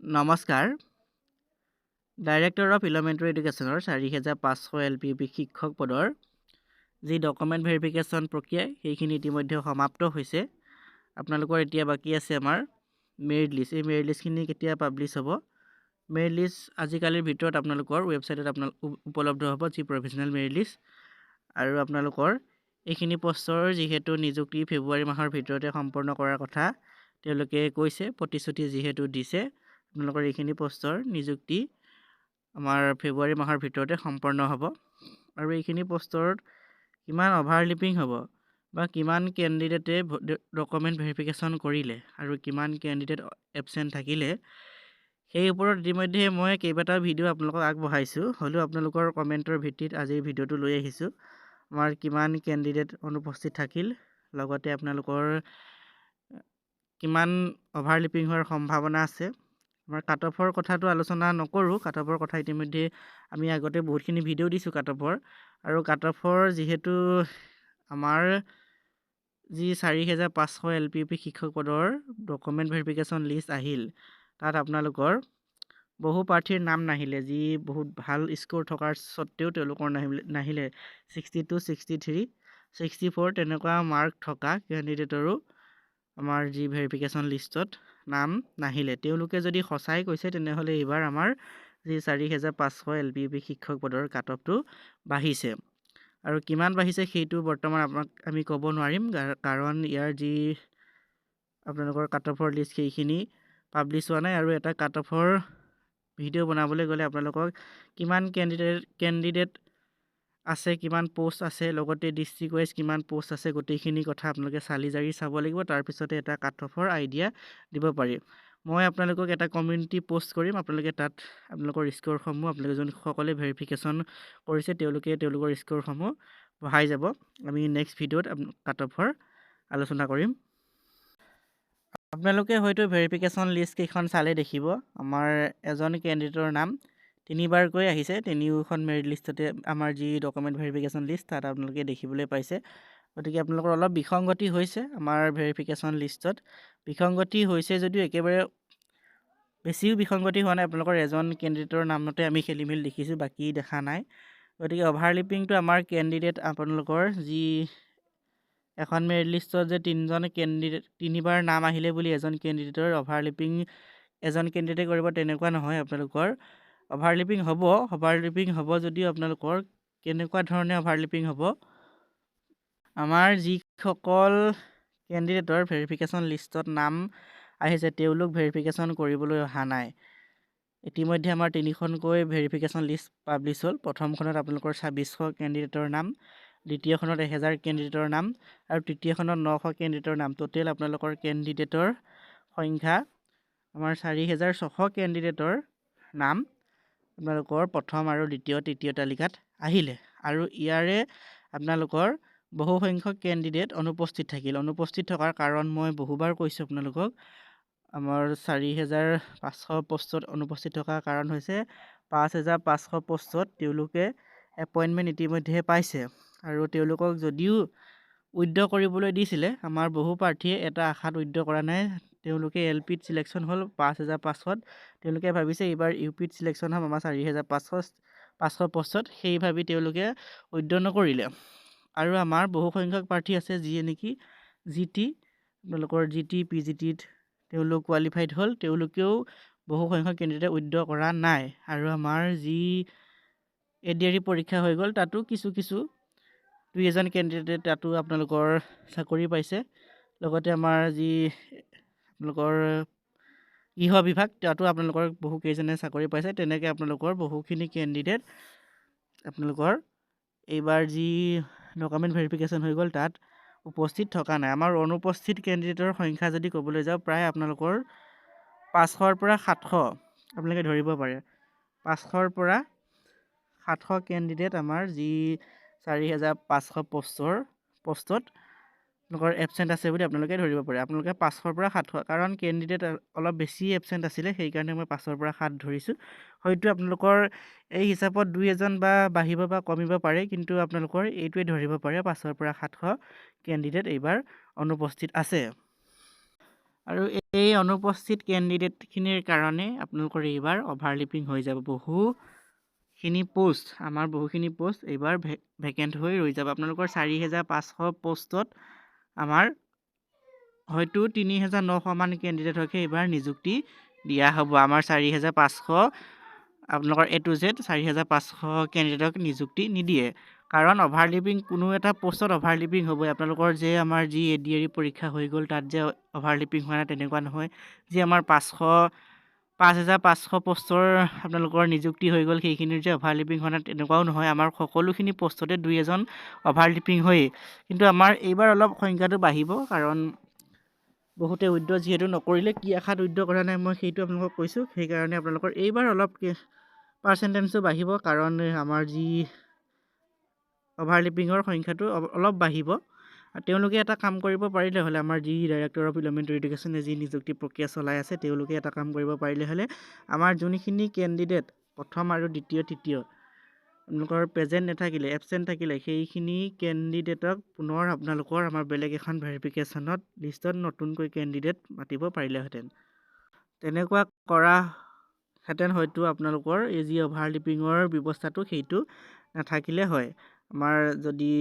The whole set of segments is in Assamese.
নমস্কাৰ। ডাইৰেক্টৰ অফ এলিমেণ্টাৰী এডুকেশ্যনৰ ৪৫০০ LPUP শিক্ষক পদৰ যি ডকুমেণ্ট ভেৰিফিকেশ্যন প্ৰক্ৰিয়া সেইখিনি ইতিমধ্যে সমাপ্ত হৈছে। আপোনালোকৰ এতিয়া বাকী আছে আমাৰ মেৰিট লিষ্ট। এই মেৰিট লিষ্টখিনি কেতিয়া পাব্লিছ হ'ব? মেৰিট লিষ্ট আজিকালিৰ ভিতৰত আপোনালোকৰ ৱেবছাইটত উপলব্ধ হ'ব, যি প্ৰভিজনেল মেৰিট লিষ্ট। আৰু আপোনালোকৰ এইখিনি পষ্টৰ যিহেতু নিযুক্তি ফেব্ৰুৱাৰী মাহৰ ভিতৰতে সম্পন্ন কৰাৰ কথা তেওঁলোকে কৈছে, প্ৰতিশ্ৰুতি যিহেতু দিছে, আপোনালোকৰ এইখিনি পষ্টৰ নিযুক্তি আমাৰ ফেব্ৰুৱাৰী মাহৰ ভিতৰতে সম্পন্ন হ'ব। আৰু এইখিনি পষ্টৰ কিমান অভাৰলিপিং হ'ব বা কিমান কেণ্ডিডেটে ডকুমেণ্ট ভেৰিফিকেশ্যন কৰিলে আৰু কিমান কেণ্ডিডেট এবচেণ্ট থাকিলে, সেই ওপৰত ইতিমধ্যে মই কেইবাটাও ভিডিঅ' আপোনালোকক আগবঢ়াইছোঁ। হ'লেও আপোনালোকৰ কমেণ্টৰ ভিত্তিত আজিৰ ভিডিঅ'টো লৈ আহিছোঁ। আমাৰ কিমান কেণ্ডিডেট অনুপস্থিত থাকিল, লগতে আপোনালোকৰ কিমান অভাৰলিপিং হোৱাৰ সম্ভাৱনা আছে। আমাৰ কাট অফৰ কথাটো আলোচনা নকৰোঁ। কাট অফৰ কথা ইতিমধ্যে আমি আগতে বহুতখিনি ভিডিঅ' দিছোঁ কাট অফৰ। আৰু কাট অফৰ যিহেতু আমাৰ যি ৪৫০০ LPUP শিক্ষক পদৰ ডকুমেণ্ট ভেৰিফিকেশ্যন লিষ্ট আহিল, তাত আপোনালোকৰ বহু প্ৰাৰ্থীৰ নাম নাহিলে, যি বহুত ভাল স্ক'ৰ থকাৰ স্বত্তেও তেওঁলোকৰ নাহিলে। 62, 63, 64 তেনেকুৱা মাৰ্ক থকা কেণ্ডিডেটৰো আমাৰ যি ভেৰিফিকেশ্যন লিষ্টত নাম নাহিলে। তেওঁলোকে যদি সঁচাই কৈছে তেনেহ'লে এইবাৰ আমাৰ যি ৪৫০০ LPUP শিক্ষক পদৰ কাট অফটো বাঢ়িছে। আৰু কিমান বাঢ়িছে সেইটো বৰ্তমান আপোনাক আমি ক'ব নোৱাৰিম, কাৰণ ইয়াৰ যি আপোনালোকৰ কাট অফৰ লিষ্ট সেইখিনি পাব্লিছ হোৱা নাই। আৰু এটা কাট অফৰ ভিডিঅ' বনাবলৈ গ'লে আপোনালোকক কিমান কেণ্ডিডেট আছে, কিমান পোষ্ট আছে, লগতে ডিষ্ট্ৰিক্ট ৱাইজ কিমান পোষ্ট আছে, গোটেইখিনি কথা আপোনালোকে চালি জাৰি চাব লাগিব। তাৰপিছতে এটা কাট অফৰ আইডিয়া দিব পাৰি। মই আপোনালোকক এটা কমিউনিটি পোষ্ট কৰিম, আপোনালোকে তাত আপোনালোকৰ স্ক'ৰসমূহ আপোনালোকে যোনসকলে ভেৰিফিকেশ্যন কৰিছে তেওঁলোকৰ স্ক'ৰসমূহ বঢ়াই যাব। আমি নেক্সট ভিডিঅ'ত কাট অফৰ আলোচনা কৰিম। আপোনালোকে হয়তো ভেৰিফিকেশ্যন লিষ্ট কেইখন চালে দেখিব, আমাৰ এজন কেণ্ডিডেটৰ নাম 3বাৰকৈ আহিছে। তিনিওখন মেৰিট লিষ্টতে আমাৰ যি ডকুমেণ্ট ভেৰিফিকেশ্যন লিষ্ট তাত আপোনালোকে দেখিবলৈ পাইছে। গতিকে আপোনালোকৰ অলপ বিসংগতি হৈছে আমাৰ ভেৰিফিকেশ্যন লিষ্টত। বিসংগতি হৈছে যদিও একেবাৰে বেছিও বিসংগতি হোৱা নাই। আপোনালোকৰ এজন কেণ্ডিডেটৰ নামতে আমি খেলিমেলি দেখিছোঁ, বাকী দেখা নাই। গতিকে অভাৰলিপিংটো আমাৰ কেণ্ডিডেট আপোনালোকৰ যি এখন মেৰিট লিষ্টত যে 3জন কেণ্ডিডেট 3বাৰ নাম আহিলে বুলি এজন কেণ্ডিডেটৰ অভাৰলিপিং এজন কেণ্ডিডেটে কৰিব তেনেকুৱা নহয়। আপোনালোকৰ অভাৰলিপিং হ'ব যদিও আপোনালোকৰ কেনেকুৱা ধৰণে অভাৰলিপিং হ'ব, আমাৰ যিসকল কেণ্ডিডেটৰ ভেৰিফিকেশ্যন লিষ্টত নাম আহিছে তেওঁলোক ভেৰিফিকেশ্যন কৰিবলৈ অহা নাই। ইতিমধ্যে আমাৰ 3খনকৈ ভেৰিফিকেশ্যন লিষ্ট পাব্লিছ হ'ল। প্ৰথমখনত আপোনালোকৰ 2600 কেণ্ডিডেটৰ নাম, দ্বিতীয়খনত 1000 কেণ্ডিডেটৰ নাম আৰু তৃতীয়খনত 900 কেণ্ডিডেটৰ নাম। টোটেল আপোনালোকৰ কেণ্ডিডেটৰ সংখ্যা আমাৰ 4600 কেণ্ডিডেটৰ নাম আপোনালোকৰ প্ৰথম আৰু তৃতীয় তালিকাত আহিলে। আৰু ইয়াৰে আপোনালোকৰ বহু সংখ্যক কেণ্ডিডেট অনুপস্থিত থাকিল। অনুপস্থিত থকাৰ কাৰণ মই বহুবাৰ কৈছোঁ আপোনালোকক। আমাৰ 4500 পষ্টত অনুপস্থিত থকাৰ কাৰণ হৈছে 5500 পষ্টত তেওঁলোকে এপইণ্টমেণ্ট ইতিমধ্যে পাইছে। আৰু তেওঁলোকক যদিও উইথড্ৰ কৰিবলৈ দিছিলে, আমাৰ বহু প্ৰাৰ্থীয়ে এটা আশাত উইথড্ৰ কৰা নাই। তেওঁলোকে LPত চিলেকশ্যন হ'ল 5500, তেওঁলোকে ভাবিছে এইবাৰ UPত চিলেকশ্যন হ'ম আমাৰ 4500 পষ্টত, সেই ভাবি তেওঁলোকে উইথড্ৰ নকৰিলে। আৰু আমাৰ বহু সংখ্যক প্ৰাৰ্থী আছে যিয়ে নেকি GT আপোনালোকৰ GT PGTত তেওঁলোক কোৱালিফাইড হ'ল, তেওঁলোকেও বহু সংখ্যক কেণ্ডিডেটে উইথড্ৰ কৰা নাই। আৰু আমাৰ যি ADRE পৰীক্ষা হৈ গ'ল তাতো কিছু 2-এজন কেণ্ডিডেটে তাতো আপোনালোকৰ চাকৰি পাইছে। লগতে আমাৰ যি আপোনালোকৰ গৃহ বিভাগ তাতো আপোনালোকৰ বহুকেইজনে চাকৰি পাইছে। তেনেকৈ আপোনালোকৰ বহুখিনি কেণ্ডিডেট আপোনালোকৰ এইবাৰ যি ডকুমেণ্ট ভেৰিফিকেশ্যন হৈ গ'ল তাত উপস্থিত থকা নাই। আমাৰ অনুপস্থিত কেণ্ডিডেটৰ সংখ্যা যদি ক'বলৈ যাওঁ, প্ৰায় আপোনালোকৰ 500ৰ পৰা 700 আপোনালোকে ধৰিব পাৰে। 500ৰ পৰা 700 কেণ্ডিডেট আমাৰ যি 4500 পষ্টত আপোনালোকৰ এবচেণ্ট আছে বুলি আপোনালোকে ধৰিব পাৰে। আপোনালোকে 500ৰ পৰা 700, কাৰণ কেণ্ডিডেট অলপ বেছি এবচেণ্ট আছিলে, সেইকাৰণে মই 500ৰ পৰা 7 ধৰিছোঁ। হয়তো আপোনালোকৰ এই হিচাপত 2-এজন বা বাঢ়িব বা কমিব পাৰে, কিন্তু আপোনালোকৰ এইটোৱে ধৰিব পাৰে 500ৰ পৰা 700 কেণ্ডিডেট এইবাৰ অনুপস্থিত আছে। আৰু এই অনুপস্থিত কেণ্ডিডেটখিনিৰ কাৰণে আপোনালোকৰ এইবাৰ অভাৰলিপিং হৈ যাব। বহুখিনি পোষ্ট এইবাৰ ভেকেণ্ট হৈ ৰৈ যাব। আপোনালোকৰ 4,500 পোষ্টত আমাৰ হয়তো 3,900 মান কেণ্ডিডেটকহে এইবাৰ নিযুক্তি দিয়া হ'ব। আমাৰ 4,500 আপোনালোকৰ A to Z 4,500 কেণ্ডিডেটক নিযুক্তি নিদিয়ে, কাৰণ অভাৰলিপিং কোনো এটা পোষ্টত অভাৰলিপিং হ'বই। আপোনালোকৰ যে আমাৰ যি ADAR পৰীক্ষা হৈ গ'ল তাত যে অভাৰলিপিং হোৱা নাই তেনেকুৱা নহয়। যি আমাৰ 5,500 পোষ্টৰ আপোনালোকৰ নিযুক্তি হৈ গ'ল সেইখিনিৰ যে অভাৰলিপিং হোৱা নাই তেনেকুৱাও নহয়। আমাৰ সকলোখিনি পোষ্টতে 2-এজন অভাৰলিপিং হয়েই। কিন্তু আমাৰ এইবাৰ অলপ সংখ্যাটো বাঢ়িব, কাৰণ বহুতে উইড্ৰ যিহেতু নকৰিলে। কি আশাত উইড্ৰ কৰা নাই মই সেইটো আপোনালোকক কৈছোঁ। সেইকাৰণে আপোনালোকৰ এইবাৰ অলপ পাৰ্চেণ্টেজটো বাঢ়িব, কাৰণ আমাৰ যি অভাৰলিপিঙৰ সংখ্যাটো অলপ বাঢ়িব। তেওঁলোকে এটা কাম কৰিব পাৰিলে হ'লে, আমাৰ যি ডাইৰেক্টৰ অফ এলিমেণ্টাৰী এডুকেশ্যনে যি নিযুক্তি প্ৰক্ৰিয়া চলাই আছে, তেওঁলোকে এটা কাম কৰিব পাৰিলে হ'লে আমাৰ যোনখিনি কেণ্ডিডেট প্ৰথম আৰু দ্বিতীয় তৃতীয় আপোনালোকৰ প্ৰেজেণ্ট নাথাকিলে, এবচেণ্ট থাকিলে, সেইখিনি কেণ্ডিডেটক পুনৰ আপোনালোকৰ আমাৰ বেলেগ এখন ভেৰিফিকেশ্যনত লিষ্টত নতুনকৈ কেণ্ডিডেট মাতিব পাৰিলেহেঁতেন। তেনেকুৱা কৰাহেঁতেন হয়তো আপোনালোকৰ এই যি অভাৰলিপিঙৰ ব্যৱস্থাটো সেইটো নাথাকিলে হয়। আমাৰ যদি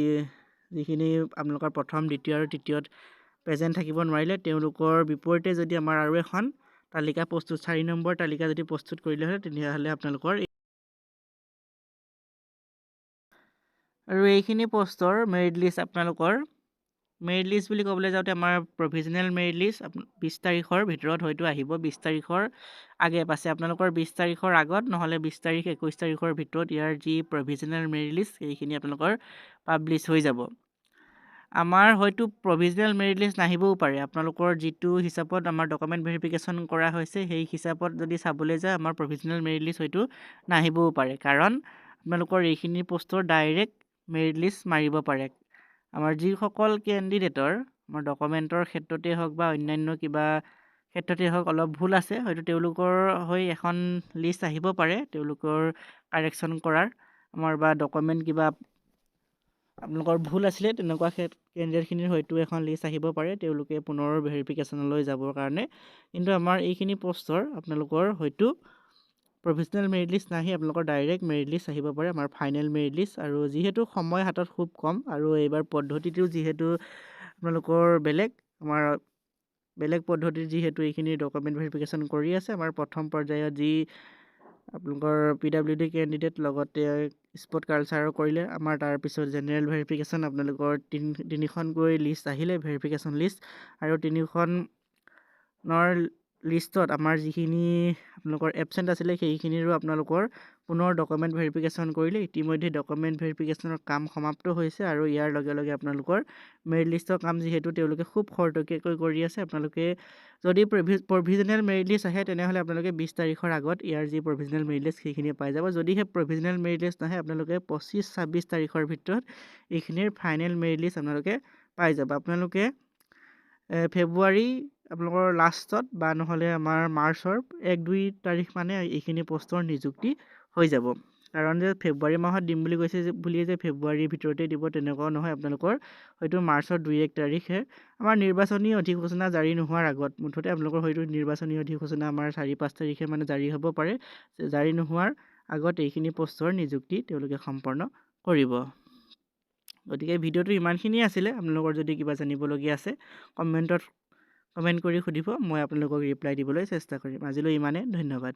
যিখিনি আপোনালোকৰ প্ৰথম দ্বিতীয় আৰু তৃতীয়ত প্ৰেজেণ্ট থাকিব নোৱাৰিলে, তেওঁলোকৰ বিপৰীতে যদি আমাৰ আৰু এখন তালিকা প্ৰস্তুত 4 নম্বৰ তালিকা যদি প্ৰস্তুত কৰিলে হয়, তেতিয়াহ'লে আপোনালোকৰ আৰু এইখিনি পোষ্টৰ মেৰিট লিষ্ট আপোনালোকৰ মেৰিট লিষ্ট বুলি ক'বলৈ যাওঁতে আমাৰ প্ৰভিজনেল মেৰিট লিষ্ট 20 তাৰিখৰ ভিতৰত হয়তো আহিব। 20 তাৰিখৰ আগে পাছে আপোনালোকৰ 20 তাৰিখৰ আগত নহ'লে 20 তাৰিখ 21 তাৰিখৰ ভিতৰত ইয়াৰ যি প্ৰভিজনেল মেৰিট লিষ্ট সেইখিনি আপোনালোকৰ পাব্লিছ হৈ যাব। আমাৰ হয়তো প্ৰভিজনেল মেৰিট লিষ্ট নাহিবও পাৰে। আপোনালোকৰ যিটো হিচাপত আমাৰ ডকুমেণ্ট ভেৰিফিকেশ্যন কৰা হৈছে সেই হিচাপত যদি চাবলৈ যায় আমাৰ প্ৰভিজনেল মেৰিট লিষ্ট হয়তো নাহিবও পাৰে, কাৰণ আপোনালোকৰ এইখিনি পোষ্টৰ ডাইৰেক্ট মেৰিট লিষ্ট মাৰিব পাৰে। আমাৰ যিসকল কেণ্ডিডেটৰ আমাৰ ডকুমেণ্টৰ ক্ষেত্ৰতে হওক বা অন্যান্য কিবা ক্ষেত্ৰতে হওক অলপ ভুল আছে, হয়তো তেওঁলোকৰ হৈ এখন লিষ্ট আহিব পাৰে তেওঁলোকৰ কাৰেকশ্যন কৰাৰ, আমাৰ বা ডকুমেণ্ট কিবা আপোনালোকৰ ভুল আছিলে তেনেকুৱা কেণ্ডিডেটখিনিৰ হয়তো এখন লিষ্ট আহিব পাৰে তেওঁলোকে পুনৰ ভেৰিফিকেশ্যনলৈ যাবৰ কাৰণে। কিন্তু আমাৰ এইখিনি পোষ্টৰ আপোনালোকৰ হয়তো প্ৰভিজনেল মেৰিট লিষ্ট নাহি আপোনালোকৰ ডাইৰেক্ট মেৰিট লিষ্ট আহিব পাৰে, আমাৰ ফাইনেল মেৰিট লিষ্ট। আৰু যিহেতু সময় হাতত খুব কম আৰু এইবাৰ পদ্ধতিটো যিহেতু আপোনালোকৰ আমাৰ বেলেগ পদ্ধতিত যিহেতু এইখিনি ডকুমেণ্ট ভেৰিফিকেশ্যন কৰি আছে, আমাৰ প্ৰথম পৰ্যায়ত যি আপোনালোকৰ PWD কেণ্ডিডেট লগতে স্পৰ্ট কালচাৰৰ কৰিলে, আমাৰ তাৰপিছত জেনেৰেল ভেৰিফিকেশ্যন আপোনালোকৰ তিনিখনকৈ লিষ্ট আহিলে ভেৰিফিকেশ্যন লিষ্ট, আৰু 3খনৰ লিষ্টত আমাৰ যিখিনি আপোনালোকৰ এবচেণ্ট আছিলে সেইখিনিৰো আপোনালোকৰ পুনৰ ডকুমেণ্ট ভেৰিফিকেশ্যন কৰিলে। ইতিমধ্যে ডকুমেণ্ট ভেৰিফিকেশ্যনৰ কাম সমাপ্ত হৈছে আৰু ইয়াৰ লগে লগে আপোনালোকৰ মেৰিট লিষ্টৰ কাম যিহেতু তেওঁলোকে খুব খৰতকীয়াকৈ কৰি আছে, আপোনালোকে যদি প্ৰভিজনেল মেৰিট লিষ্ট আহে তেনেহ'লে আপোনালোকে 20 তাৰিখৰ আগত ইয়াৰ যি প্ৰভিজনেল মেৰিট লিষ্ট সেইখিনি পাই যাব। যদিহে প্ৰভিজনেল মেৰিট লিষ্ট নাহে আপোনালোকে 25-26 তাৰিখৰ ভিতৰত এইখিনিৰ ফাইনেল মেৰিট লিষ্ট আপোনালোকে পাই যাব। আপোনালোকে ফেব্ৰুৱাৰী আপোনালোকৰ লাষ্টত বা নহ'লে আমাৰ মাৰ্চৰ 1-2 তাৰিখ মানে এইখিনি পোষ্টৰ নিযুক্তি হৈ যাব। কাৰণ যে ফেব্ৰুৱাৰী মাহত দিম বুলি কৈছে বুলিয়ে যে ফেব্ৰুৱাৰীৰ ভিতৰতে দিব তেনেকুৱাও নহয়, আপোনালোকৰ হয়তো মাৰ্চৰ 2-1 তাৰিখে আমাৰ নিৰ্বাচনী অধিসূচনা জাৰি নোহোৱাৰ আগত, মুঠতে আপোনালোকৰ হয়তো নিৰ্বাচনী অধিসূচনা আমাৰ 4-5 তাৰিখে মানে জাৰি হ'ব পাৰে, জাৰি নোহোৱাৰ আগত এইখিনি পোষ্টৰ নিযুক্তি তেওঁলোকে সম্পন্ন কৰিব। গতিকে ভিডিঅ'টো ইমানখিনিয়ে আছিলে। আপোনালোকৰ যদি কিবা জানিবলগীয়া আছে কমেণ্ট কৰি সুধিব, মই আপোনালোকক ৰিপ্লাই দিবলৈ চেষ্টা কৰিম। আজিলৈ ইমানে, ধন্যবাদ।